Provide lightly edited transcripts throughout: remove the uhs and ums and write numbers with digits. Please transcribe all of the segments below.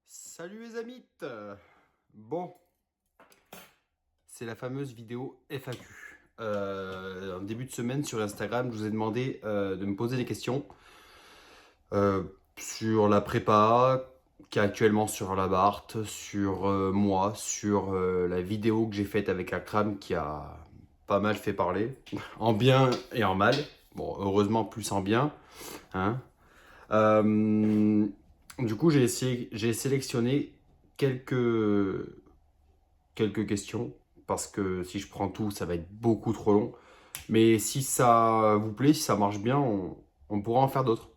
Salut les amis. Bon, c'est la fameuse vidéo FAQ. En début de semaine sur Instagram, je vous ai demandé de me poser des questions euh, sur la prépa qui est actuellement sur la Barthes, sur moi, sur la vidéo que j'ai faite avec Akram qui a pas mal fait parler, en bien et en mal. Bon, heureusement plus en bien, hein. Euh, du coup, j'ai sélectionné quelques, quelques questions parce que si je prends tout, ça va être beaucoup trop long. Mais si ça vous plaît, si ça marche bien, on pourra en faire d'autres.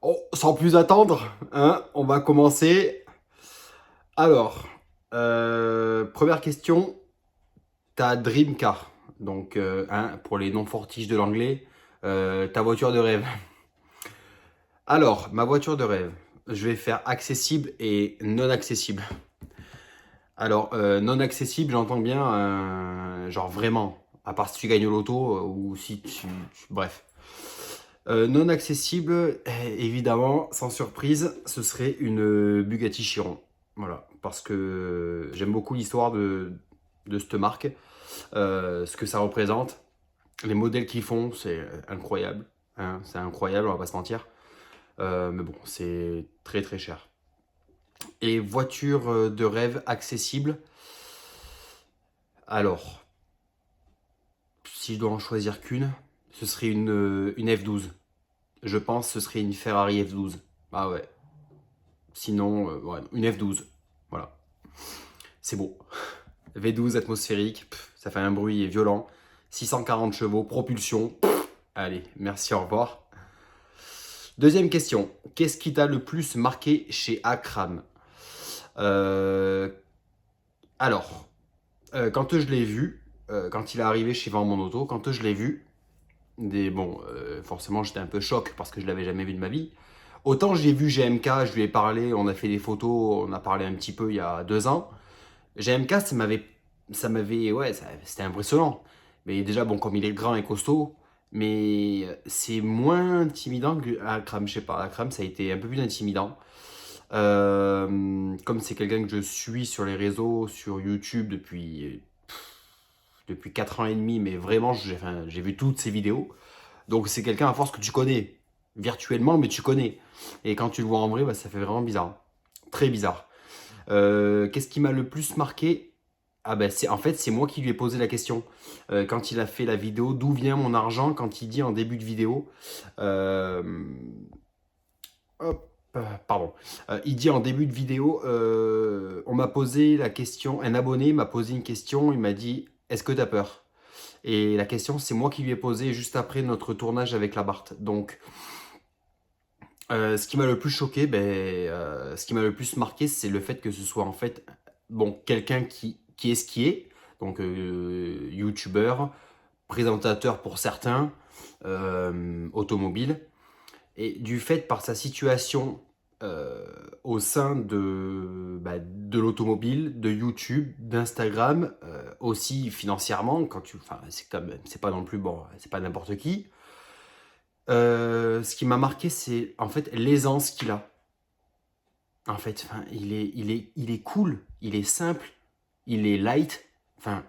Oh, sans plus attendre, hein, on va commencer. Alors, première question, ta dream car. Donc, hein, pour les non-fortiches de l'anglais, ta voiture de rêve. Alors, ma voiture de rêve, je vais faire accessible et non accessible. Alors, non accessible, j'entends bien, genre vraiment, à part si tu gagnes au loto ou si bref. Non accessible, évidemment, sans surprise, ce serait une Bugatti Chiron. Voilà, parce que j'aime beaucoup l'histoire de cette marque, ce que ça représente. Les modèles qu'ils font, c'est incroyable, hein, c'est incroyable, on va pas se mentir. Mais bon, c'est très très cher. Et voiture de rêve accessible. Alors, si je dois en choisir qu'une, ce serait une F12. Je pense que ce serait une Ferrari F12. Ah ouais. Sinon, ouais, une F12. Voilà. C'est beau. V12 atmosphérique, ça fait un bruit violent. 640 chevaux, propulsion. Allez, merci, au revoir. Deuxième question. Qu'est-ce qui t'a le plus marqué chez Akram? Euh, alors, quand je l'ai vu, quand il est arrivé chez Vend Mon Auto, quand je l'ai vu, bon, forcément j'étais un peu choqué parce que je l'avais jamais vu de ma vie. Autant j'ai vu GMK, je lui ai parlé, on a fait des photos, on a parlé un petit peu il y a 2 ans. GMK, ouais, c'était impressionnant. Mais déjà, bon, comme il est grand et costaud, mais c'est moins intimidant que Akram, je sais pas. Akram, ça a été un peu plus intimidant. Comme c'est quelqu'un que je suis sur les réseaux, sur YouTube depuis 4 ans et demi, mais vraiment, j'ai vu toutes ses vidéos. Donc c'est quelqu'un à force que tu connais virtuellement, mais tu connais. Et quand tu le vois en vrai, bah, ça fait vraiment bizarre. Très bizarre. Qu'est-ce qui m'a le plus marqué? Ah ben c'est en fait c'est moi qui lui ai posé la question quand il a fait la vidéo d'où vient mon argent quand il dit en début de vidéo euh, hop, pardon. Il dit en début de vidéo on m'a posé la question, un abonné m'a posé une question, il m'a dit est-ce que t'as peur? Et la question c'est moi qui lui ai posé juste après notre tournage avec la Barthes. Donc ce qui m'a le plus choqué, ce qui m'a le plus marqué, c'est le fait que ce soit en fait bon, quelqu'un qui est ce qui est, donc youtubeur, présentateur pour certains, automobile, et du fait par sa situation euh, au sein de l'automobile, de YouTube, d'Instagram, aussi financièrement, enfin, c'est pas non plus bon, c'est pas n'importe qui. Ce qui m'a marqué, c'est en fait l'aisance qu'il a. En fait, enfin, il est cool, il est simple, il est light. Enfin,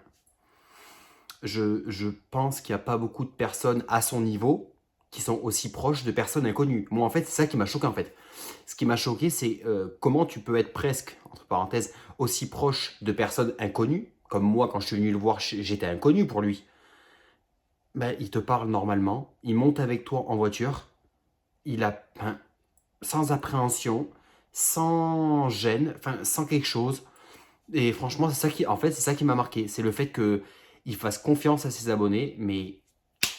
je pense qu'il n'y a pas beaucoup de personnes à son niveau qui sont aussi proches de personnes inconnues. Moi, en fait, c'est ça qui m'a choqué, en fait. Ce qui m'a choqué, c'est comment tu peux être presque, entre parenthèses, aussi proche de personnes inconnues. Comme moi, quand je suis venu le voir, j'étais inconnu pour lui. Ben, il te parle normalement, il monte avec toi en voiture, il a, enfin, sans appréhension, sans gêne, enfin, sans quelque chose. Et franchement, c'est ça qui m'a marqué. C'est le fait qu'il fasse confiance à ses abonnés, mais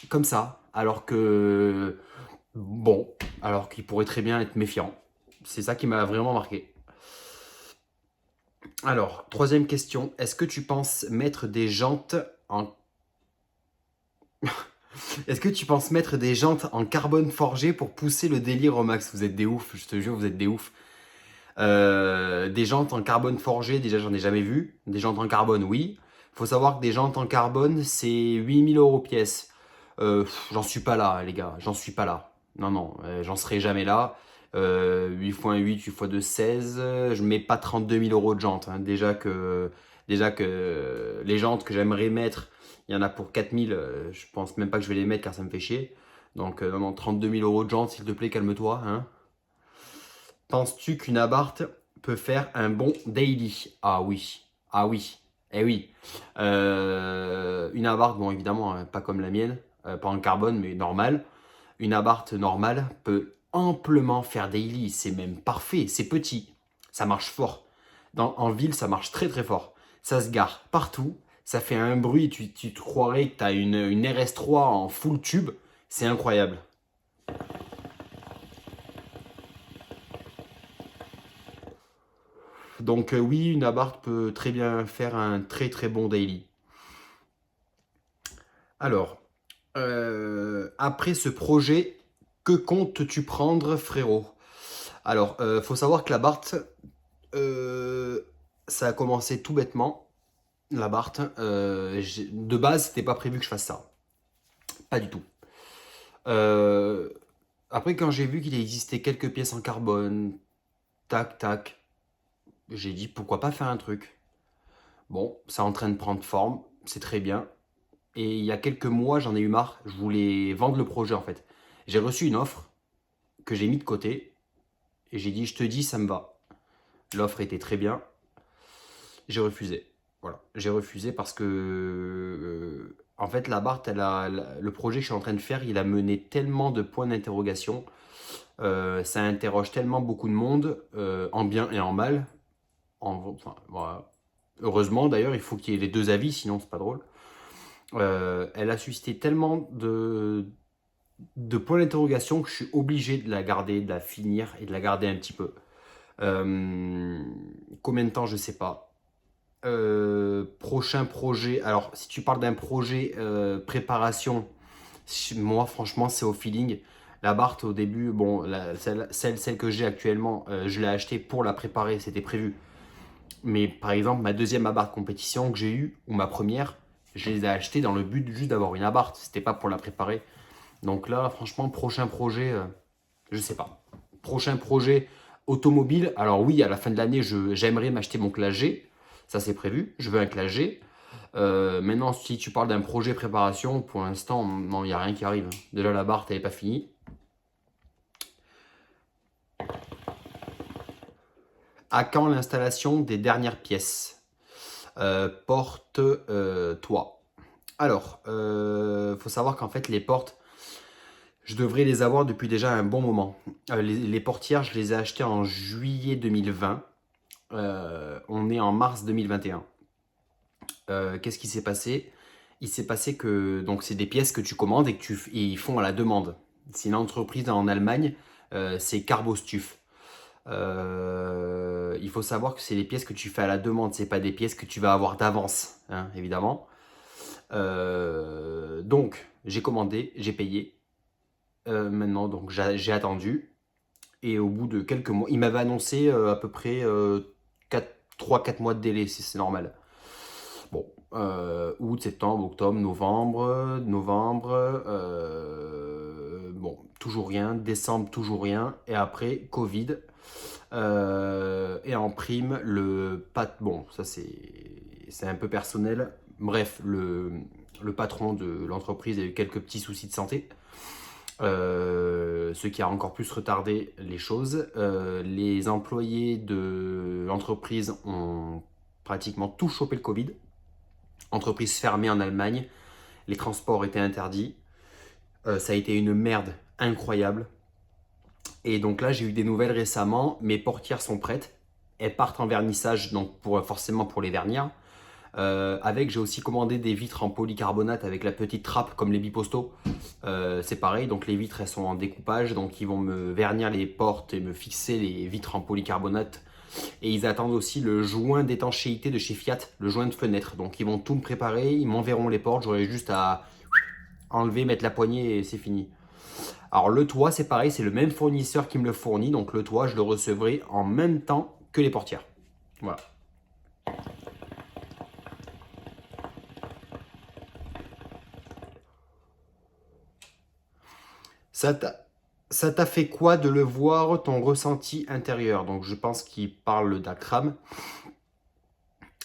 comme ça, bon, alors qu'il pourrait très bien être méfiant. C'est ça qui m'a vraiment marqué. Alors, troisième question. Est-ce que tu penses mettre des jantes en... Est-ce que tu penses mettre des jantes en carbone forgé pour pousser le délire au max? Vous êtes des oufs, je te jure, vous êtes des oufs. Des jantes en carbone forgé, déjà j'en ai jamais vu. Des jantes en carbone, oui. Faut savoir que des jantes en carbone, c'est 8 000 € pièce. J'en suis pas là, les gars, j'en suis pas là. Non, non, j'en serai jamais là. 8 x 8, 8 x 2, 16. Je mets pas 32 000 euros de jantes, hein. Déjà que les jantes que j'aimerais mettre, il y en a pour 4 000. Je pense même pas que je vais les mettre car ça me fait chier. Donc non, non, 32 000 euros de jantes, s'il te plaît, calme-toi, hein. Penses-tu qu'une Abarth peut faire un bon daily? Ah oui, ah oui, eh oui. Une Abarth, bon évidemment, hein, pas comme la mienne, pas en carbone, mais normale. Une Abarth normale peut amplement faire daily, c'est même parfait, c'est petit, ça marche fort. En ville, ça marche très très fort. Ça se gare partout, ça fait un bruit, tu te croirais que tu as une RS3 en full tube, c'est incroyable. Donc oui, une Abarth peut très bien faire un très très bon daily. Alors, après ce projet, que comptes-tu prendre, frérot? Alors, faut savoir que la Barthes, euh, ça a commencé tout bêtement. La Barthes, de base, c'était pas prévu que je fasse ça. Pas du tout. Euh, Après, quand j'ai vu qu'il existait quelques pièces en carbone, tac, tac, j'ai dit pourquoi pas faire un truc. Bon, c'est en train de prendre forme, c'est très bien. Et il y a quelques mois, j'en ai eu marre. Je voulais vendre le projet en fait. J'ai reçu une offre que j'ai mis de côté et j'ai dit je te dis ça me va. L'offre était très bien. J'ai refusé. Voilà, j'ai refusé parce que en fait la Barthes, le projet que je suis en train de faire, il a mené tellement de points d'interrogation. Ça interroge tellement beaucoup de monde, en bien et en mal. Enfin, voilà. Heureusement d'ailleurs, il faut qu'il y ait les deux avis, sinon c'est pas drôle. Elle a suscité tellement de points d'interrogation que je suis obligé de la garder, de la finir et de la garder un petit peu. Euh, Combien de temps, je sais pas. Prochain projet. Alors, si tu parles d'un projet préparation, moi, franchement, c'est au feeling. La Barthes, au début, bon, celle que j'ai actuellement, je l'ai achetée pour la préparer, c'était prévu. Mais par exemple, ma deuxième Abarth compétition que j'ai eue, ou ma première, je les ai achetées dans le but juste d'avoir une Abarth. C'était pas pour la préparer. Donc là, franchement, prochain projet, je sais pas. Prochain projet automobile. Alors oui, à la fin de l'année, j'aimerais m'acheter mon classe G. Ça, c'est prévu. Je veux un classe G. Maintenant, si tu parles d'un projet préparation, pour l'instant, non, il n'y a rien qui arrive. Déjà, la barre, elle n'est pas finie. À quand l'installation des dernières pièces? Porte, toit. Alors, faut savoir qu'en fait, les portes, je devrais les avoir depuis déjà un bon moment. Les portières, je les ai achetées en juillet 2020. On est en mars 2021. Qu'est-ce qui s'est passé? Il s'est passé que donc c'est des pièces que tu commandes et ils font à la demande. C'est une entreprise en Allemagne, c'est Carbostuf. Il faut savoir que c'est les pièces que tu fais à la demande, c'est pas des pièces que tu vas avoir d'avance, hein, évidemment. Donc j'ai commandé, j'ai payé. Maintenant donc j'ai attendu et au bout de quelques mois, il m'avait annoncé à peu près 3-4 mois de délai, si c'est normal. Bon, août, septembre, octobre, novembre, bon, toujours rien, décembre, toujours rien, et après, Covid, et en prime, bon, ça c'est un peu personnel, bref, le patron de l'entreprise a eu quelques petits soucis de santé, ce qui a encore plus retardé les choses. Les employés de l'entreprise ont pratiquement tout chopé le Covid. Entreprise fermée en Allemagne, les transports étaient interdits. Ça a été une merde incroyable. Et donc là, j'ai eu des nouvelles récemment. Mes portières sont prêtes. Elles partent en vernissage, donc forcément pour les vernir. J'ai aussi commandé des vitres en polycarbonate avec la petite trappe comme les bipostaux. C'est pareil, donc les vitres elles sont en découpage, donc ils vont me vernir les portes et me fixer les vitres en polycarbonate. Et ils attendent aussi le joint d'étanchéité de chez Fiat, le joint de fenêtre. Donc ils vont tout me préparer, ils m'enverront les portes, j'aurai juste à enlever, mettre la poignée et c'est fini. Alors le toit c'est pareil, c'est le même fournisseur qui me le fournit, donc le toit je le recevrai en même temps que les portières. Voilà. Ça t'a Ça t'a fait quoi de le voir, ton ressenti intérieur? Donc je pense qu'il parle d'Akram.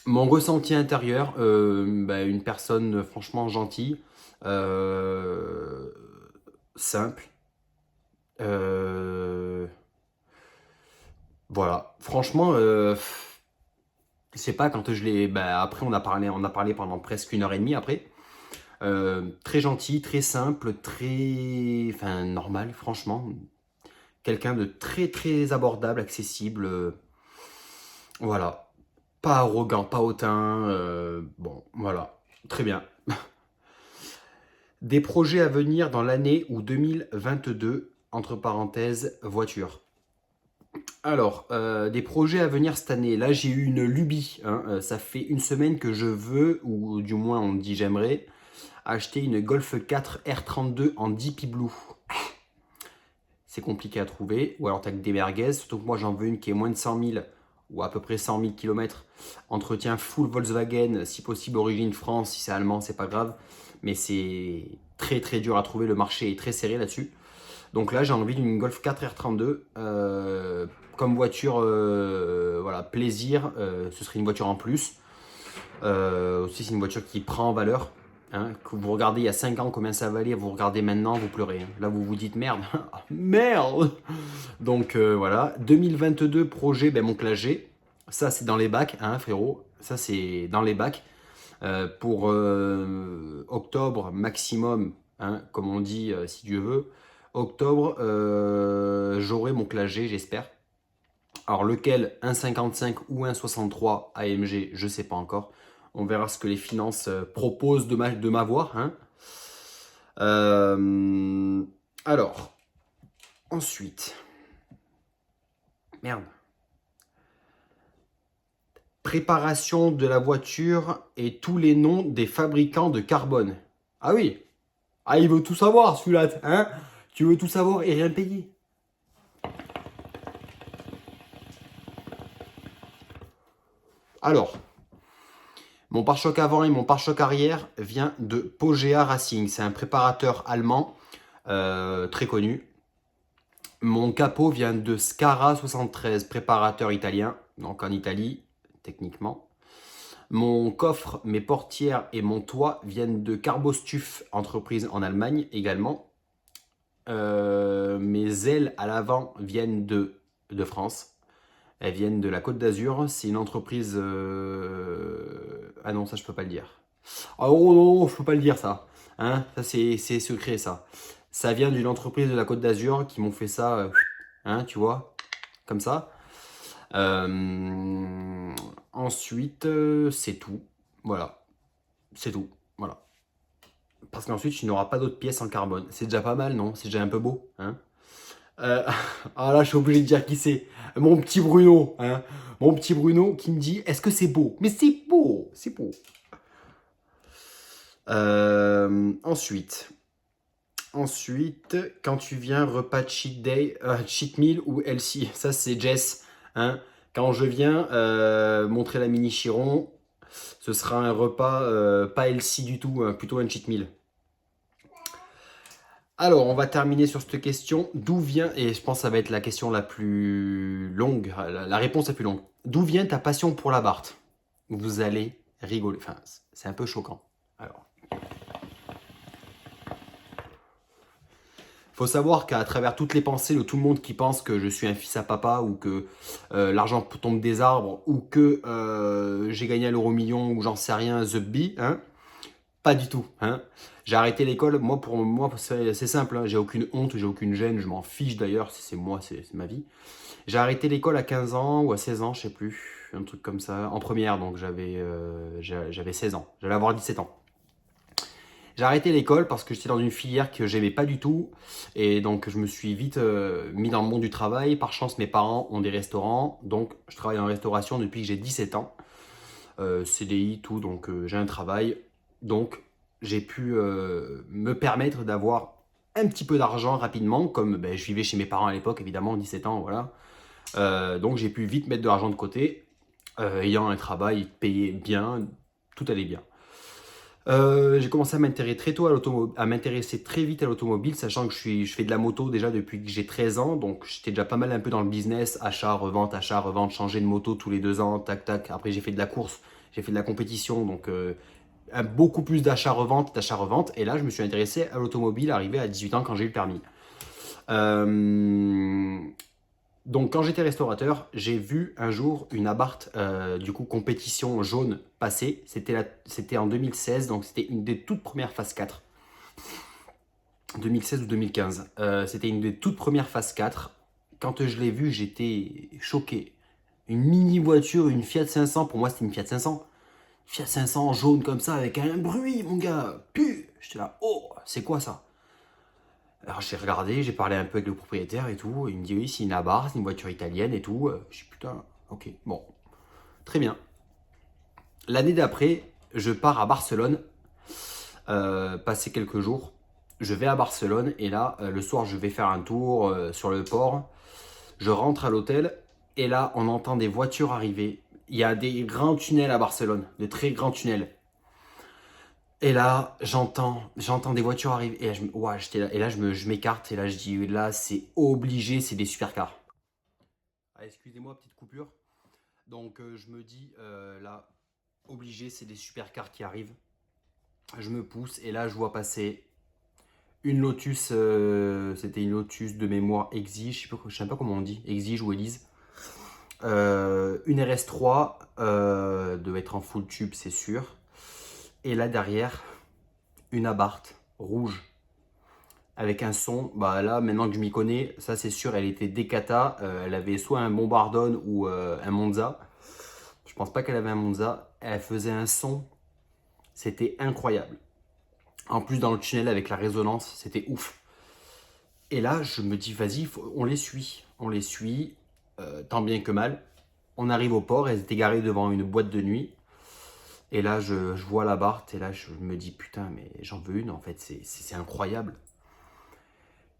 Mon ressenti intérieur, une personne franchement gentille, euh, simple. euh, voilà, franchement, je sais pas quand je l'ai. Après, on a parlé pendant presque 1 heure et demie après. Très gentil, très simple, très, enfin normal, franchement. Quelqu'un de très très abordable, accessible. Voilà, pas arrogant, pas hautain. Bon, voilà, très bien. Des projets à venir dans l'année ou 2022, entre parenthèses, voiture. Alors, des projets à venir cette année. Là, j'ai eu une lubie, hein. Ça fait 1 semaine que je veux, ou du moins on me dit j'aimerais, acheter une Golf 4 R32 en Deepy Blue. C'est compliqué à trouver, ou alors t'as que des merguez, surtout que moi j'en veux une qui est moins de 100 000, ou à peu près 100 000 km. Entretien full Volkswagen, si possible origine France, si c'est allemand c'est pas grave, mais c'est très très dur à trouver, le marché est très serré là-dessus. Donc là j'ai envie d'une Golf 4 R32, comme voiture, voilà, plaisir, ce serait une voiture en plus. Aussi c'est une voiture qui prend en valeur. Hein, que vous regardez il y a 5 ans combien ça valait, vous regardez maintenant, vous pleurez. Hein. Là vous vous dites merde, merde. Donc voilà, 2022 projet, mon classe G. Ça c'est dans les bacs, hein, frérot. Ça c'est dans les bacs. Pour octobre maximum, hein, comme on dit, si Dieu veut. Octobre, j'aurai mon classe G, j'espère. Alors lequel, 1,55 ou 1,63 AMG, je ne sais pas encore. On verra ce que les finances proposent de m'avoir. Hein. Alors, ensuite, merde. Préparation de la voiture et tous les noms des fabricants de carbone. Ah oui, ah il veut tout savoir celui-là, hein. Tu veux tout savoir et rien payer. Alors, mon pare-choc avant et mon pare-choc arrière vient de Pogea Racing. C'est un préparateur allemand très connu. Mon capot vient de Scara 73, préparateur italien, donc en Italie, techniquement. Mon coffre, mes portières et mon toit viennent de Carbostuf, entreprise en Allemagne également. Mes ailes à l'avant viennent de France. Elles viennent de la Côte d'Azur. C'est une entreprise... Ah non, ça je peux pas le dire. Ah oh non, je peux pas le dire ça. Hein, ça c'est secret ça. Ça vient d'une entreprise de la Côte d'Azur qui m'ont fait ça, hein, tu vois, comme ça. Ensuite, c'est tout. Voilà, c'est tout. Voilà. Parce qu'ensuite, tu n'auras pas d'autres pièces en carbone. C'est déjà pas mal, non? C'est déjà un peu beau, hein? Euh, ah là, je suis obligé de dire qui c'est. Mon petit Bruno, hein? Mon petit Bruno qui me dit, est-ce que c'est beau? Mais c'est beau, c'est beau. Ensuite, quand tu viens, repas cheat day, cheat meal ou LC, ça c'est Jess. Hein. Quand je viens montrer la mini Chiron, ce sera un repas pas LC du tout, hein, plutôt un cheat meal. Alors, on va terminer sur cette question. D'où vient, et je pense que ça va être la question la plus longue, la réponse la plus longue. D'où vient ta passion pour la Barthes? Vous allez rigoler. Enfin, c'est un peu choquant. Alors. Faut savoir qu'à travers toutes les pensées de tout le monde qui pense que je suis un fils à papa ou que l'argent tombe des arbres ou que j'ai gagné à l'euro million ou j'en sais rien, the bee, hein, pas du tout. Hein. J'ai arrêté l'école, moi pour moi c'est simple, hein, j'ai aucune honte, j'ai aucune gêne, je m'en fiche d'ailleurs, si c'est moi, c'est ma vie. J'ai arrêté l'école à 15 ans ou à 16 ans, je sais plus, un truc comme ça, en première, donc j'avais 16 ans, j'allais avoir 17 ans. J'ai arrêté l'école parce que j'étais dans une filière que j'aimais pas du tout. Et donc, je me suis vite mis dans le monde du travail. Par chance, mes parents ont des restaurants. Donc, je travaille en restauration depuis que j'ai 17 ans. CDI, tout. Donc, j'ai un travail. Donc, j'ai pu me permettre d'avoir un petit peu d'argent rapidement. Comme je vivais chez mes parents à l'époque, évidemment, 17 ans, voilà. Donc, j'ai pu vite mettre de l'argent de côté. Ayant un travail payé bien, tout allait bien. J'ai commencé à m'intéresser très tôt à m'intéresser très vite à l'automobile, sachant que je fais de la moto déjà depuis que j'ai 13 ans, donc j'étais déjà pas mal un peu dans le business, achat, revente, changer de moto tous les 2 ans, tac tac. Après j'ai fait de la course, j'ai fait de la compétition, donc beaucoup plus d'achat-revente, et là je me suis intéressé à l'automobile arrivé à 18 ans quand j'ai eu le permis. Euh, donc quand j'étais restaurateur, j'ai vu un jour une Abarth, du coup compétition jaune passer. C'était en 2016, donc c'était une des toutes premières phases 4. 2016 ou 2015. C'était une des toutes premières phases 4. Quand je l'ai vue, j'étais choqué. Une mini voiture, une Fiat 500, pour moi c'était une Fiat 500. Fiat 500 jaune comme ça avec un bruit, mon gars. Puh, j'étais là, oh, c'est quoi ça? Alors j'ai regardé, j'ai parlé un peu avec le propriétaire et tout. Il me dit oui, c'est une Abarth, c'est une voiture italienne et tout. Je dis putain, ok, bon, très bien. L'année d'après, je pars à Barcelone, passer quelques jours. Je vais à Barcelone et là, le soir, je vais faire un tour sur le port. Je rentre à l'hôtel et là, on entend des voitures arriver. Il y a des grands tunnels à Barcelone, de très grands tunnels. Et là, j'entends des voitures arriver. Et là, ouah, j'étais là, et là je m'écarte. Et là, je dis, là, c'est obligé, c'est des supercars. Ah, excusez-moi, petite coupure. Donc, je me dis, là, obligé, c'est des supercars qui arrivent. Je me pousse et là, je vois passer une Lotus. C'était une Lotus de mémoire Exige. Je sais pas comment on dit, Exige ou Elise. Une RS3 devait être en full tube, c'est sûr. Et là, derrière, une Abarth rouge avec un son, bah là maintenant que je m'y connais, ça c'est sûr, elle était Decata, elle avait soit un Bombardone ou un Monza. Je pense pas qu'elle avait un Monza, elle faisait un son, c'était incroyable. En plus dans le tunnel avec la résonance, c'était ouf. Et là je me dis vas-y, on les suit, tant bien que mal. On arrive au port, elles étaient garées devant une boîte de nuit. Et là je vois la Barthes et là je me dis putain mais j'en veux une en fait, c'est incroyable.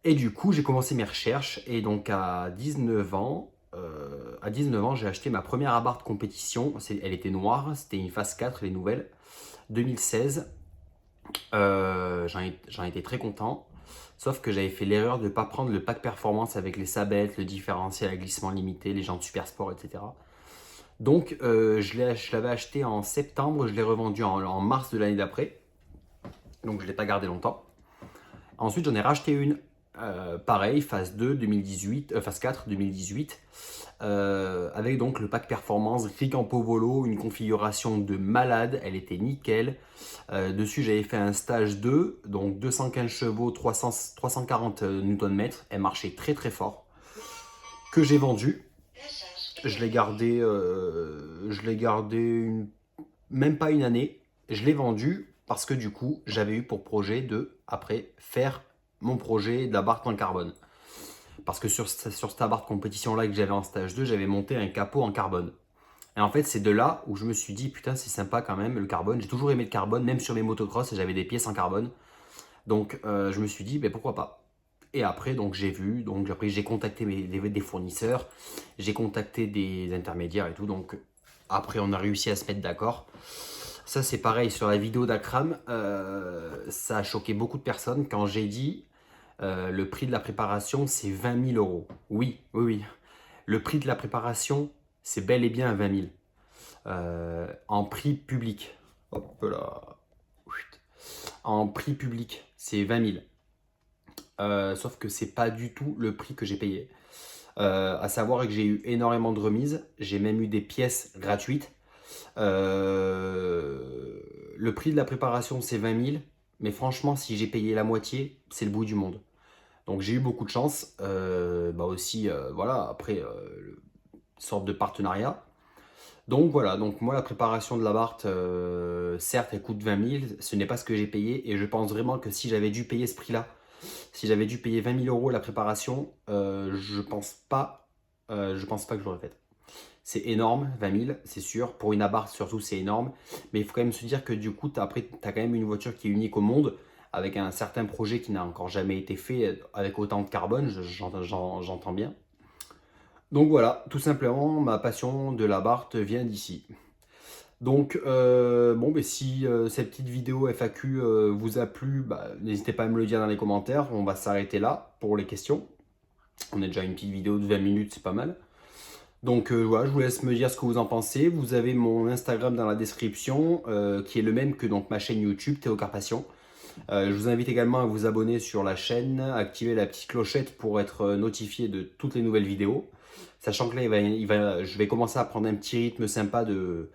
Et du coup, j'ai commencé mes recherches et donc à 19 ans, j'ai acheté ma première Abarth compétition. Elle était noire, c'était une phase 4, les nouvelles, 2016. J'en étais très content. Sauf que j'avais fait l'erreur de ne pas prendre le pack performance avec les sabettes, le différentiel à glissement limité, les jantes super sport, etc. Donc je l'avais acheté en septembre, je l'ai revendu en mars de l'année d'après. Donc je ne l'ai pas gardé longtemps. Ensuite, j'en ai racheté une. Pareil, phase 2 2018, phase 4 2018, avec donc le pack performance Ricampo Volo, une configuration de malade, elle était nickel. Dessus, j'avais fait un stage 2, donc 215 chevaux, 340 Nm, elle marchait très très fort, que j'ai vendu. Je l'ai gardé même pas une année. Je l'ai vendu parce que du coup, j'avais eu pour projet de, après, faire mon projet de la barre en carbone. Parce que sur cette barre de compétition-là que j'avais en stage 2, j'avais monté un capot en carbone. Et en fait, c'est de là où je me suis dit, putain, c'est sympa quand même le carbone. J'ai toujours aimé le carbone, même sur mes motocross, j'avais des pièces en carbone. Donc, je me suis dit, ben, pourquoi pas. Et après, donc j'ai vu, donc après j'ai contacté des fournisseurs, j'ai contacté des intermédiaires et tout. Donc après, on a réussi à se mettre d'accord. Ça, c'est pareil sur la vidéo d'Akram. Ça a choqué beaucoup de personnes quand j'ai dit le prix de la préparation, c'est 20 000 euros. Oui, oui, oui. Le prix de la préparation, c'est bel et bien 20 000. En prix public. Hop là. En prix public, c'est 20 000. Sauf que c'est pas du tout le prix que j'ai payé. À savoir que j'ai eu énormément de remises. J'ai même eu des pièces gratuites. Le prix de la préparation, c'est 20 000. Mais franchement, si j'ai payé la moitié, c'est le bout du monde. Donc j'ai eu beaucoup de chance. Bah aussi, voilà, après, sorte de partenariat. Donc voilà, donc moi la préparation de la Barthes, certes elle coûte 20 000, ce n'est pas ce que j'ai payé. Et je pense vraiment que si j'avais dû payer ce prix-là, si j'avais dû payer 20 000 euros la préparation, je pense pas que je l'aurais faite. C'est énorme, 20 000, c'est sûr. Pour une Abarth, surtout, c'est énorme. Mais il faut quand même se dire que du coup, tu as quand même une voiture qui est unique au monde, avec un certain projet qui n'a encore jamais été fait, avec autant de carbone, j'entends bien. Donc voilà, tout simplement, ma passion de l'Abarth vient d'ici. Donc, si cette petite vidéo FAQ vous a plu, n'hésitez pas à me le dire dans les commentaires. On va s'arrêter là pour les questions. On est déjà une petite vidéo de 20 minutes, c'est pas mal. Donc voilà, je vous laisse me dire ce que vous en pensez. Vous avez mon Instagram dans la description, qui est le même que donc ma chaîne YouTube, Théo Carpation. Je vous invite également à vous abonner sur la chaîne, activer la petite clochette pour être notifié de toutes les nouvelles vidéos. Sachant que là, je vais commencer à prendre un petit rythme sympa de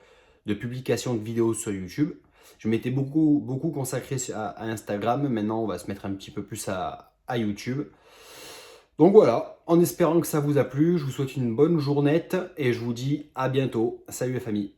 publication de vidéos sur YouTube. Je m'étais beaucoup consacré à Instagram. Maintenant, on va se mettre un petit peu plus à YouTube. Donc voilà, en espérant que ça vous a plu, je vous souhaite une bonne journée et je vous dis à bientôt. Salut les familles.